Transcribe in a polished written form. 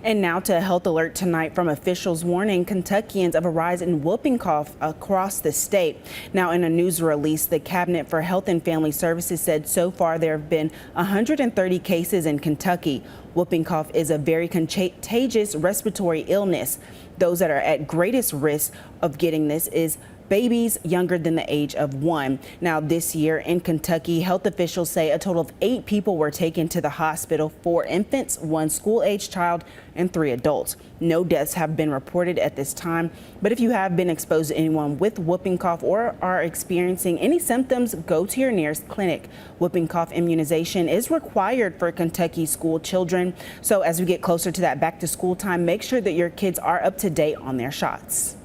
And now to a health alert tonight from officials warning Kentuckians of a rise in whooping cough across the state. Now, in a news release, the Cabinet for Health and Family Services said so far there have been 130 cases in Kentucky. Whooping cough is a very contagious respiratory illness. Those that are at greatest risk of getting this is babies younger than the age of 1. Now, this year in Kentucky, health officials say a total of 8 people were taken to the hospital, 4 infants, 1 school-age child, and 3 adults. No deaths have been reported at this time, but if you have been exposed to anyone with whooping cough or are experiencing any symptoms, go to your nearest clinic. Whooping cough immunization is required for Kentucky school children. So as we get closer to that back to school time, make sure that your kids are up to date on their shots.